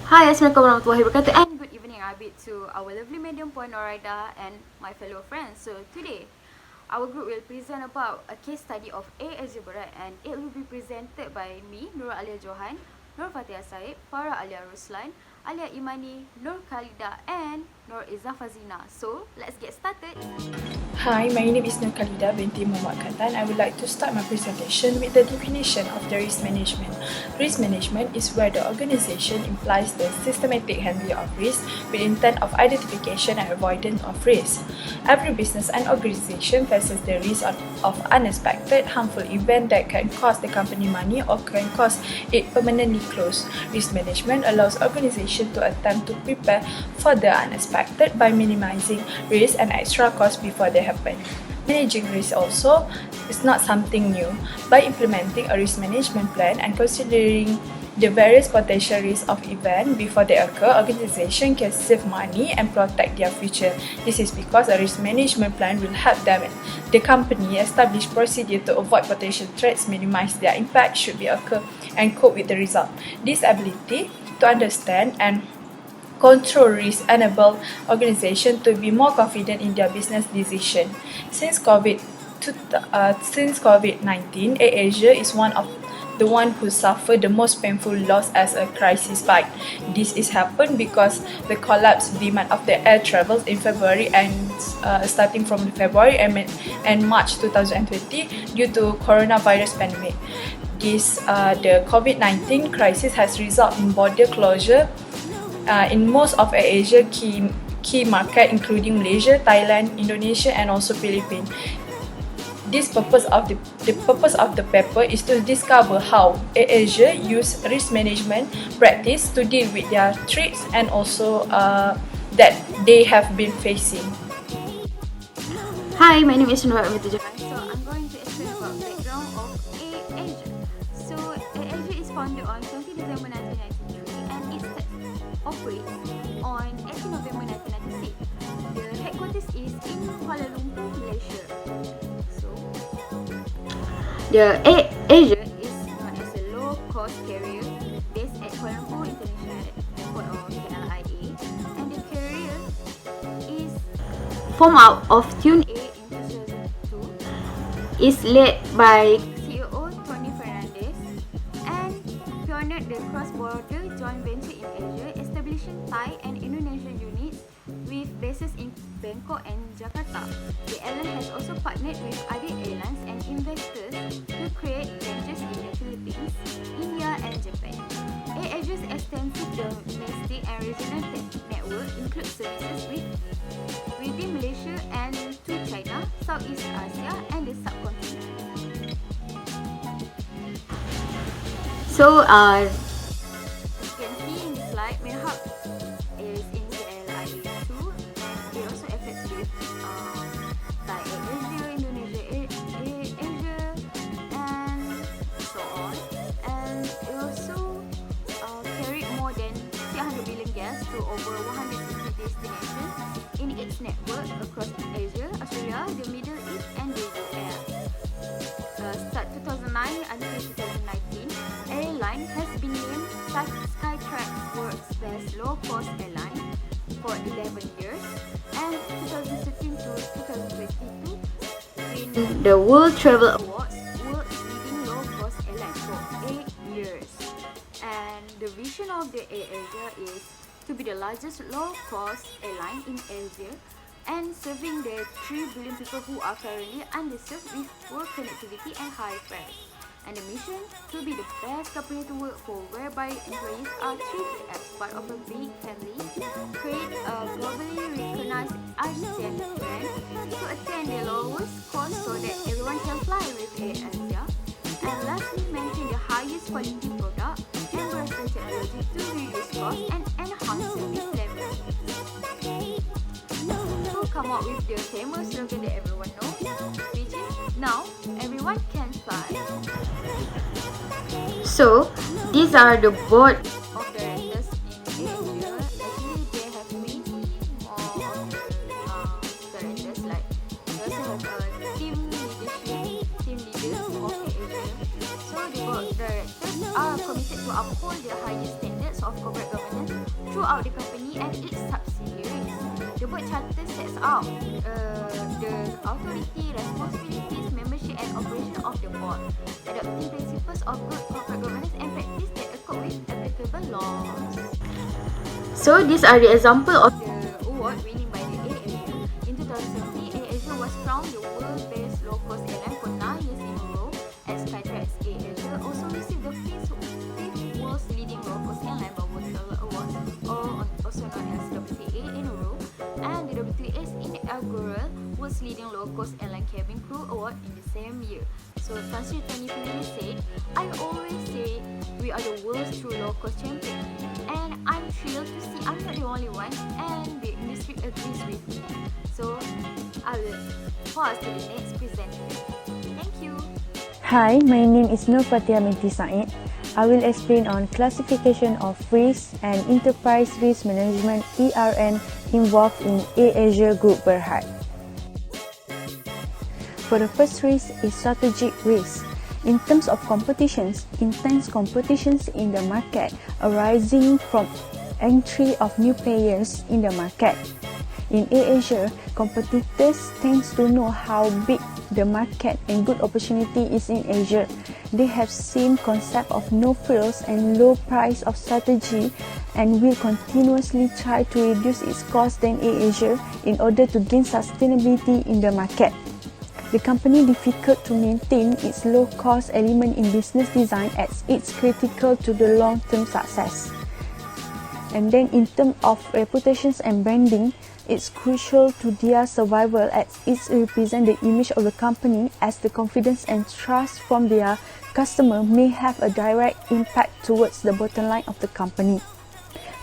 Hi, Assalamualaikum warahmatullahi wabarakatuh, and good evening Abid to our lovely medium point Noraida and my fellow friends. So today, our group will present about a case study of AirAsia Berat, and it will be presented by me, Nur Alia Johan, Nur Fatihah Said, Farah Alia Ruslan, Alia Imani, Nur Khalida, and Nur Izzafazina. So let's get started. Hi, my name is Nur Khalida binti Muhammad Katan. I would like to start my presentation with the definition of the risk management. Risk management is where the organization implies the systematic handling of risk with intent of identification and avoidance of risk. Every business and organization faces the risk of unexpected harmful event that can cost the company money or can cause it permanently close. Risk management allows organization to attempt to prepare for the unexpected by minimizing risk and extra costs before they happen. Managing risk also is not something new. By implementing a risk management plan and considering the various potential risks of events before they occur, organization can save money and protect their future. This is because a risk management plan will help the company establish procedure to avoid potential threats, minimize their impact should they occur, and cope with the result. This ability to understand and control risk enable organizations to be more confident in their business decision. Since COVID-19, AirAsia is one who suffered the most painful loss as a crisis spike. This is happened because the collapsed demand of the air travels in February and starting from February and March 2020 due to coronavirus pandemic. The COVID-19 crisis has resulted in border closure in most of AirAsia key market including Malaysia, Thailand, Indonesia and also Philippines. The purpose of the paper is to discover how AirAsia use risk management practice to deal with their threats and also that they have been facing. Hi, my name is Nur Alia Johan. So I'm going to explain about the background of AirAsia. So AirAsia is founded on 20 December 1993 and it operates on 18 November 1996. The headquarters is in Kuala Lumpur, Malaysia. So the AirAsia is known as a low-cost carrier based at Kuala Lumpur International Airport or KLIA, and the carrier is formed out of Tune A in 2002. Is led by CEO Tony Fernandez and pioneered the cross-border joint venture in Asia, establishing Thai and Indonesian units with bases in Bangkok and Jakarta. The airline has also partnered with other airlines and investors to create branches in the Philippines, India and Japan. AirAsia's extensive domestic and regional network includes services within Malaysia and to China, Southeast Asia and the subcontinent. So, as you can see in the slide, main hub is in KLIA 2. It also affects with Thai AirAsia, Indonesia AirAsia, and so on. And it also carried more than 300 million guests to over 150 destinations in its network across Asia, Australia, the Middle East, and the US. Start 2009 until 2019, airline has been named Skytrax World's Best Low-Cost Airline for 11 years, and 2013 to 2022 win the World Travel Awards World's Leading Low-Cost Airline for 8 years. And the vision of the AirAsia is to be the largest low-cost airline in Asia and serving the 3 billion people who are currently underserved with poor connectivity and high fares. And the mission to be the best company to work for, whereby employees are treated as part of a big family, create a globally recognized ASEAN brand to attain the lowest cost so that everyone can fly with AirAsia, and lastly maintain the highest quality product, embrace the technology to reduce cost and enhance service level. To come up with the famous slogan that everyone knows, which is now everyone can fly. So these are the board of directors in AirAsia. Actually, there have been more of the directors. Like we also have a team leader of AirAsia. So the board directors are committed to uphold the highest standards of corporate governance throughout the company and its subsidiaries. The board charter sets out the authority, responsibilities, membership and operation of the board, adopting principles of good corporate governance and practice that accord with applicable laws. So these are the example of the award winning by the AirAsia. In 2017, AirAsia was crowned the world's best low-cost airline for 9 years in a row, as Skytrax AirAsia also received the fifth world's leading low-cost airline by World Awards, or also known as WTA in a row, and the WTA's inaugural world's leading low-cost airline cabin crew award in the same year. So Tan Sri Tanipini said, "I always say we are the world's true low-cost champion, and I'm thrilled to see I'm not the only one, and the industry agrees with me." So I will pause to the next presenter. Thank you. Hi, my name is Nur Fatia binti Said. I will explain on classification of risk and enterprise risk management ERM involved in AirAsia Group Berhad. For the first risk is strategic risk. In terms of competitions, intense competitions in the market arising from entry of new players in the market. In AirAsia, competitors tend to know how big the market and good opportunity is in Asia. They have seen concept of no frills and low price of strategy and will continuously try to reduce its cost than AirAsia in order to gain sustainability in the market. The company difficult to maintain its low cost element in business design as it's critical to the long-term success. And then in terms of reputations and branding, it's crucial to their survival as it represents the image of the company, as the confidence and trust from their customer may have a direct impact towards the bottom line of the company.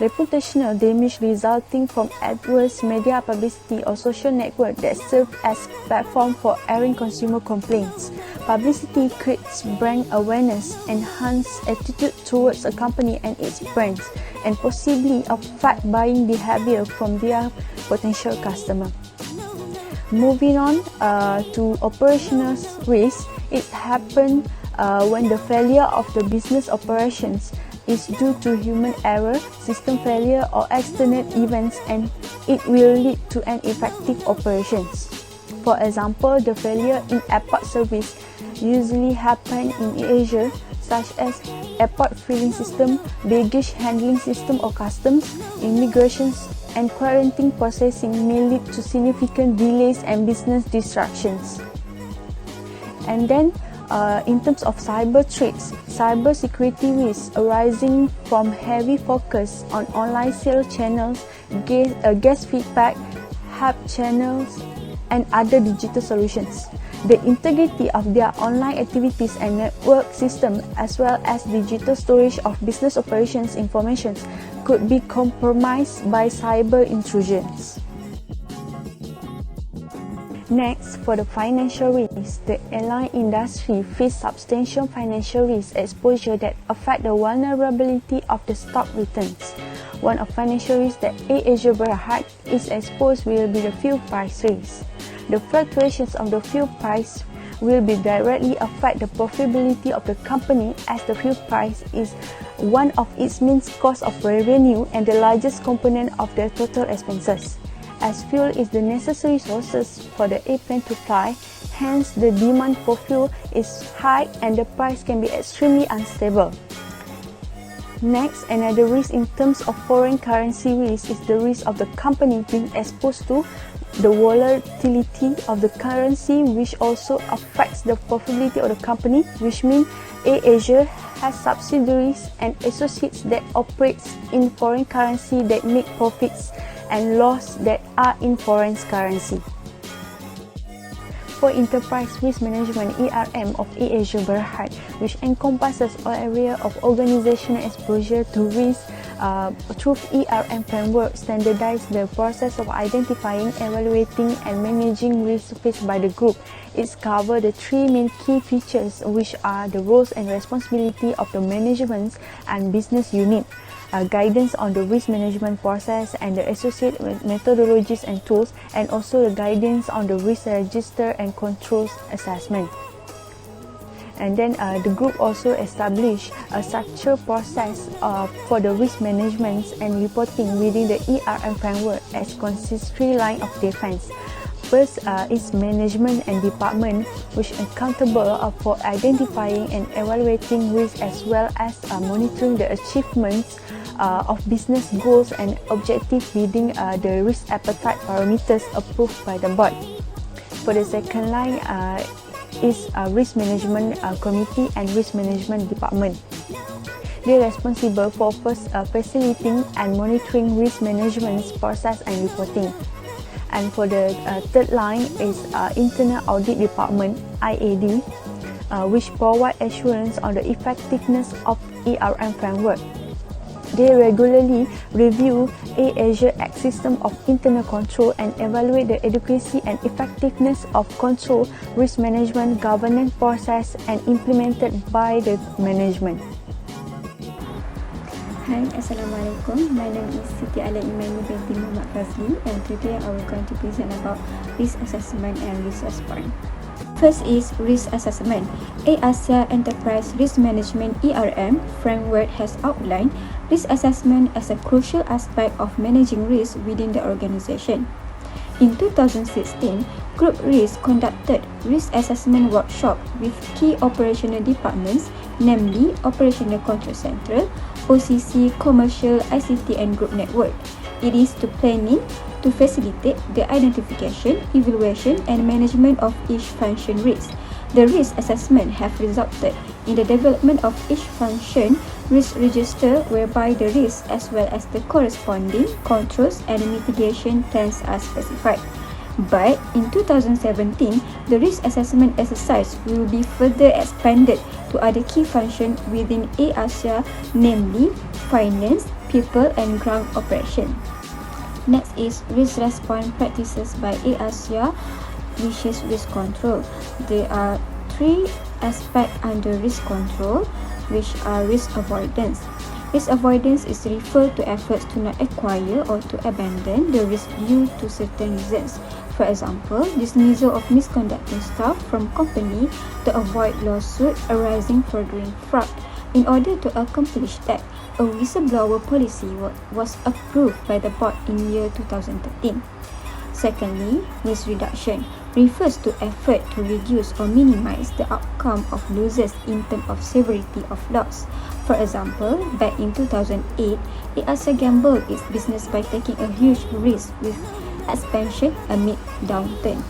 Reputational damage resulting from adverse media publicity or social network that serve as platform for airing consumer complaints. Publicity creates brand awareness, enhance attitude towards a company and its brands, and possibly affect buying behavior from their potential customer. Moving on to operational risk, it happens when the failure of the business operations is due to human error, system failure or external events, and it will lead to an effective operations. For example, the failure in airport service usually happen in Asia, such as airport filling system, baggage handling system or customs, immigrations and quarantine processing may lead to significant delays and business disruptions. And then in terms of cyber threats, cyber security risks arising from heavy focus on online sales channels, guest feedback, hub channels, and other digital solutions. The integrity of their online activities and network system, as well as digital storage of business operations information, could be compromised by cyber intrusions. Next, for the financial risk, the airline industry faces substantial financial risk exposure that affect the vulnerability of the stock returns. One of financial risks that AirAsia Berhad is exposed will be the fuel price risk. The fluctuations of the fuel price will be directly affect the profitability of the company, as the fuel price is one of its main cost of revenue and the largest component of their total expenses. As fuel is the necessary sources for the airplane to fly, hence the demand for fuel is high and the price can be extremely unstable. Next, another risk in terms of foreign currency risk is the risk of the company being exposed to the volatility of the currency, which also affects the profitability of the company, which means AirAsia has subsidiaries and associates that operates in foreign currency that make profits and loss that are in foreign currency. For enterprise risk management ERM of AirAsia Berhad, which encompasses all area of organizational exposure to risk, through ERM framework standardize the process of identifying, evaluating and managing risk faced by the group. It covers the three main key features, which are the roles and responsibility of the management and business unit, guidance on the risk management process and the associated methodologies and tools, and also the guidance on the risk register and controls assessment. And then the group also established a structured process for the risk management and reporting within the ERM framework as consistory line of defense. First is management and department, which are accountable for identifying and evaluating risk as well as monitoring the achievements of business goals and objectives within the risk appetite parameters approved by the board. For the second line is risk management committee and risk management department. They are responsible for facilitating and monitoring risk management process and reporting. And for the third line is internal audit department (IAD), which provide assurance on the effectiveness of ERM framework. They regularly review AirAsia Act system of internal control and evaluate the adequacy and effectiveness of control, risk management, governance process and implemented by the management. Hi, Assalamualaikum. My name is Siti Alia Imani binti Muhammad Fazli, and today I will going to present about risk assessment and risk response. First is risk assessment. AirAsia Enterprise Risk Management ERM framework has outlined risk assessment as a crucial aspect of managing risk within the organization. In 2016, Group Risk conducted risk assessment workshop with key operational departments, namely Operational Control Central, OCC, Commercial, ICT and Group Network. It is to planning to facilitate the identification, evaluation and management of each function risk. The risk assessment have resulted in the development of each function risk register, whereby the risk as well as the corresponding controls and mitigation plans are specified. But in 2017, the risk assessment exercise will be further expanded to other key functions within AirAsia, namely finance, people and ground operation. Next is risk response practices by AirAsia, which is risk control. There are three aspects under risk control, which are risk avoidance. Risk avoidance is referred to efforts to not acquire or to abandon the risk due to certain reasons. For example, dismissal of misconducting staff from company to avoid lawsuit arising for doing fraud. In order to accomplish that, a whistleblower policy was approved by the board in year 2013. Secondly, risk reduction refers to effort to reduce or minimize the outcome of losses in terms of severity of loss. For example, back in 2008, AirAsia gambled its business by taking a huge risk with expansion amid downturn.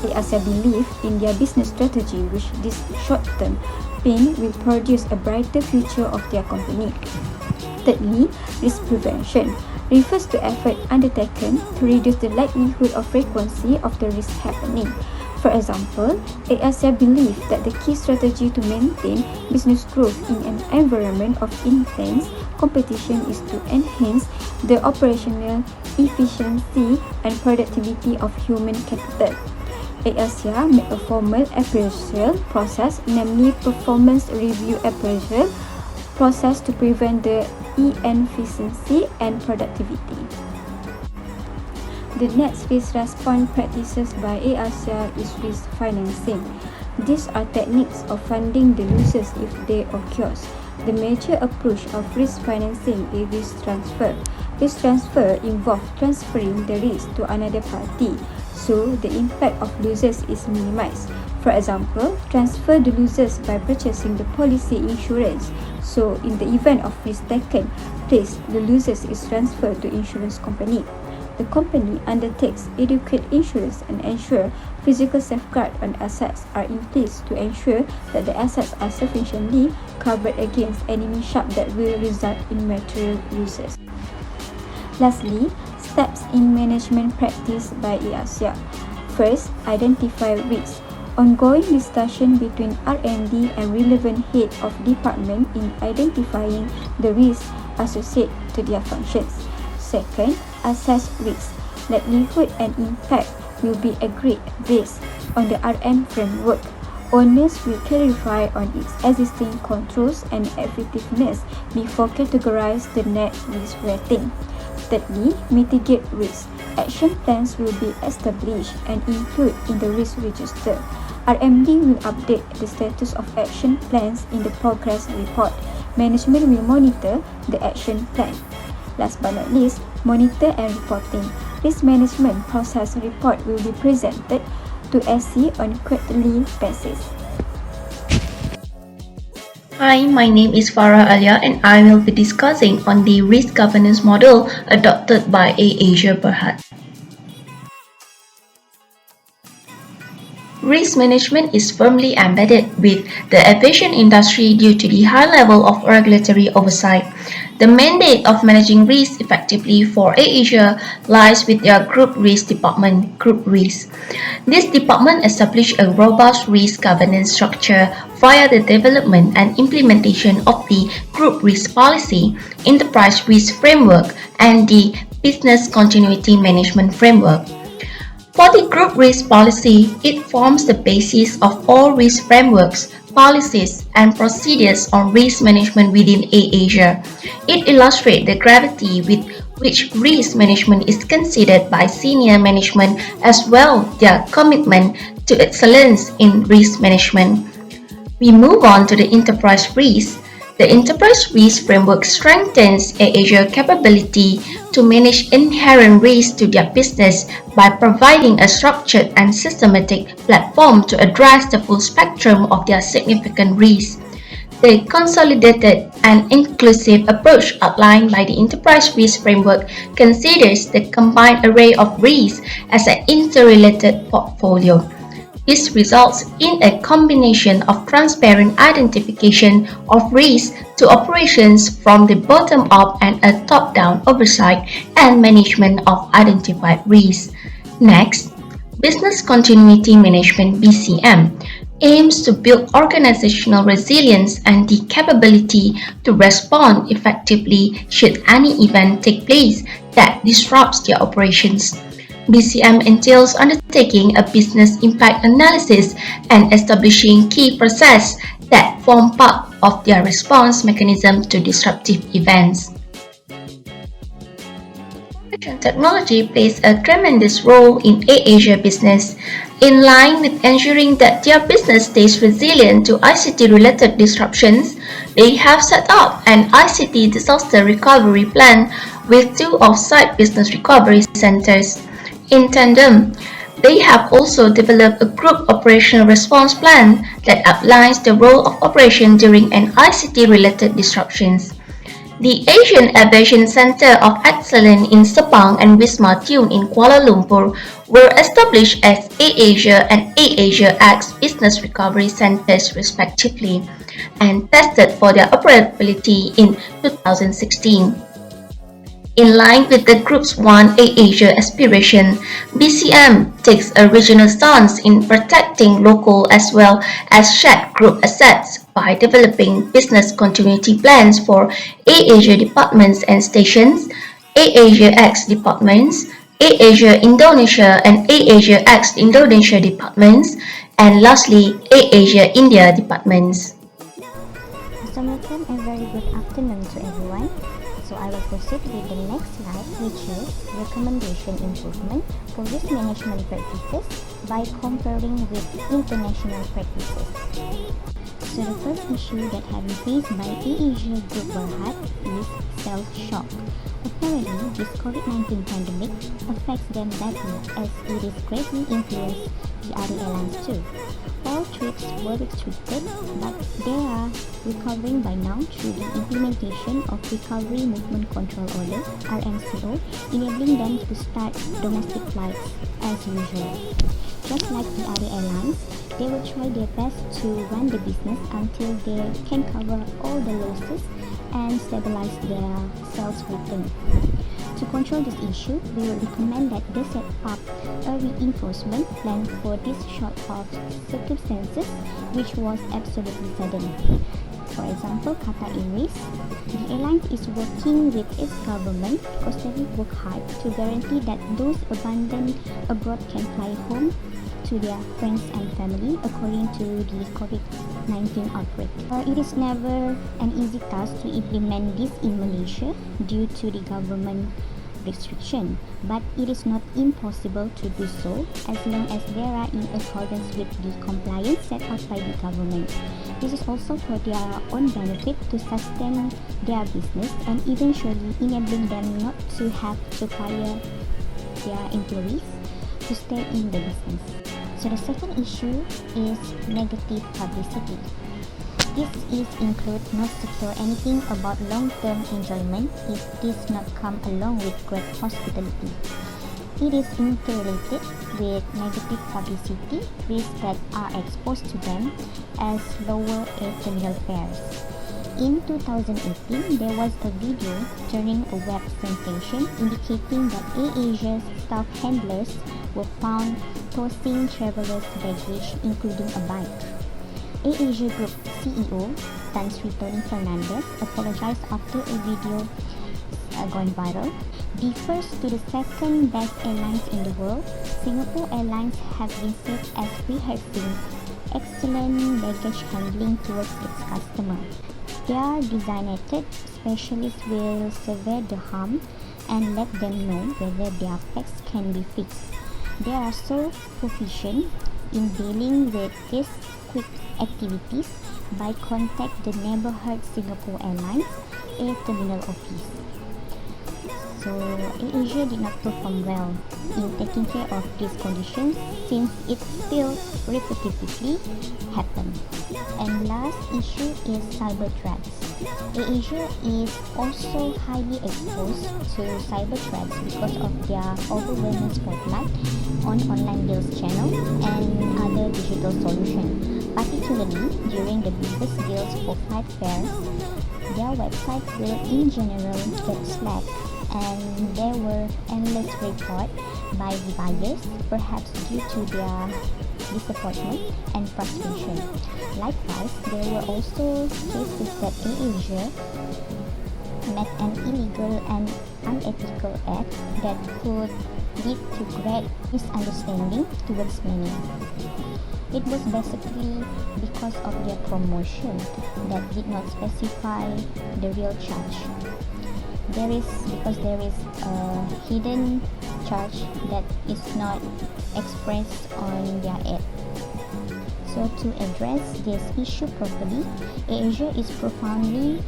AirAsia believed in their business strategy, which this short-term pain will produce a brighter future of their company. Thirdly, risk prevention refers to effort undertaken to reduce the likelihood or frequency of the risk happening. For example, AirAsia believed that the key strategy to maintain business growth in an environment of intense competition is to enhance the operational efficiency and productivity of human capital. AirAsia made a formal appraisal process, namely performance review appraisal process, to prevent the inefficiency and productivity. The next risk response practices by AirAsia is risk financing. These are techniques of funding the losses if they occur. The major approach of risk financing is risk transfer. Risk transfer involves transferring the risk to another party, so the impact of losses is minimized. For example, transfer the losses by purchasing the policy insurance. So, in the event of risk taken place, the losses is transferred to insurance company. The company undertakes adequate insurance and ensure physical safeguard on assets are in place to ensure that the assets are sufficiently covered against any mishap that will result in material losses. Lastly, steps in management practice by AirAsia. First, identify risks. Ongoing discussion between R&D and relevant head of department in identifying the risks associated to their functions. Second, assess risk. Likelihood and impact will be agreed based on the RM framework. Owners will clarify on its existing controls and effectiveness before categorize the net risk rating. Thirdly, mitigate risk. Action plans will be established and included in the risk register. RMD will update the status of action plans in the progress report. Management will monitor the action plan. Last but not least, monitor and reporting. Risk management process report will be presented to SC on quarterly basis. Hi, my name is Farah Alia and I will be discussing on the risk governance model adopted by AirAsia Berhad. Risk management is firmly embedded with the aviation industry due to the high level of regulatory oversight. The mandate of managing risk effectively for AirAsia lies with their Group Risk Department, Group Risk. This department established a robust risk governance structure via the development and implementation of the Group Risk Policy, Enterprise Risk Framework, and the Business Continuity Management Framework. For the Group Risk Policy, it forms the basis of all risk frameworks, policies, and procedures on risk management within AirAsia. It illustrates the gravity with which risk management is considered by senior management as well their commitment to excellence in risk management. We move on to the enterprise risk. The enterprise risk framework strengthens AirAsia's capability to manage inherent risks to their business by providing a structured and systematic platform to address the full spectrum of their significant risks. The consolidated and inclusive approach outlined by the enterprise risk framework considers the combined array of risks as an interrelated portfolio. This results in a combination of transparent identification of risks to operations from the bottom up and a top-down oversight and management of identified risks. Next, Business Continuity Management (BCM) aims to build organizational resilience and the capability to respond effectively should any event take place that disrupts their operations. BCM entails undertaking a business impact analysis and establishing key processes that form part of their response mechanism to disruptive events. Information technology plays a tremendous role in AirAsia business. In line with ensuring that their business stays resilient to ICT-related disruptions, they have set up an ICT disaster recovery plan with 2 off-site business recovery centers. In tandem, they have also developed a group operational response plan that outlines the role of operation during an ICT-related disruptions. The Asian Aviation Center of Excellence in Sepang and Wisma Tune in Kuala Lumpur were established as AirAsia and AirAsia X Business Recovery Centers respectively and tested for their operability in 2016. In line with the Group's One AirAsia aspiration, BCM takes a regional stance in protecting local as well as shared group assets by developing business continuity plans for AirAsia departments and stations, AirAsia X departments, AirAsia Indonesia and AirAsia X Indonesia departments, and lastly, AirAsia India departments. Assalamualaikum and very good afternoon to everyone. So I will proceed with the next slide, which is recommendation improvement for risk management practices by comparing with international practices. So the first issue that have been faced by AirAsia Group Berhad is self-shock. Apparently, this COVID-19 pandemic affects them badly as it is greatly influenced the other airlines too. All trips were restricted, but they are recovering by now through the implementation of Recovery Movement Control Order (RMCO), enabling them to start domestic flights as usual. Just like the other airlines, they will try their best to run the business until they can cover all the losses and stabilize their sales return. To control this issue, we would recommend that they set up a reinforcement plan for this sort of circumstances, which was absolutely sudden. For example, Qatar Airways, the airline is working with its government constantly work hard to guarantee that those abandoned abroad can fly home to their friends and family according to the COVID-19 outbreak. It is never an easy task to implement this in Malaysia due to the government restriction, but it is not impossible to do so as long as they are in accordance with the compliance set out by the government. This is also for their own benefit to sustain their business and eventually enabling them not to have to fire their employees to stay in the business. So the second issue is negative publicity. This is include not secure anything about long-term enjoyment if this not come along with great hospitality. It is interrelated with negative publicity risks that are exposed to them as lower air terminal fares. In 2018, there was a video turning a web sensation indicating that AirAsia's staff handlers were found tossing travelers' baggage, including a bike. AirAsia Group CEO Tan Sri Tony Fernandez apologized after a video gone viral. Differs to the second best airlines in the world, Singapore Airlines have been said as rehearsing excellent baggage handling towards its customer. Their designated specialists will survey the harm and let them know whether their packs can be fixed. They are so proficient in dealing with these quick activities by contact the neighborhood Singapore Airlines Air Terminal Office. So AirAsia did not perform well in taking care of these conditions since it still repetitively happens. And last issue is cyber threats. AirAsia is also highly exposed to cyber threats because of their overwhelming spotlight on online deals channel and other digital solutions. Particularly during the biggest deals for flight fares, their website will in general get slacked, and there were endless reports by the buyers, perhaps due to their disappointment and frustration. Likewise, there were also cases that AirAsia met an illegal and unethical act that could lead to great misunderstanding towards many. It was basically because of their promotion that did not specify the real charge. There is a hidden charge that is not expressed on their ad. So to address this issue properly, AirAsia is profoundly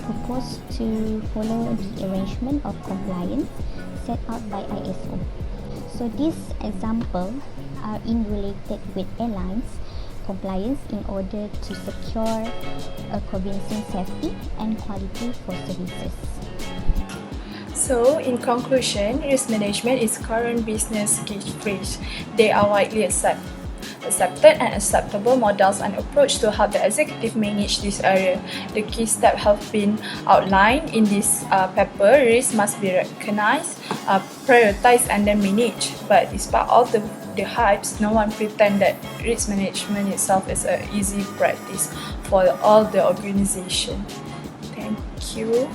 proposed to follow the arrangement of compliance set out by ISO. So these examples are in related with airlines compliance in order to secure a convincing safety and quality for services. So, in conclusion, risk management is current business key phrase. They are widely accepted and acceptable models and approach to how the executive manage this area. The key steps have been outlined in this paper. Risk must be recognized, prioritized and then managed. But despite all the hypes, no one pretend that risk management itself is an easy practice for all the organization. Thank you.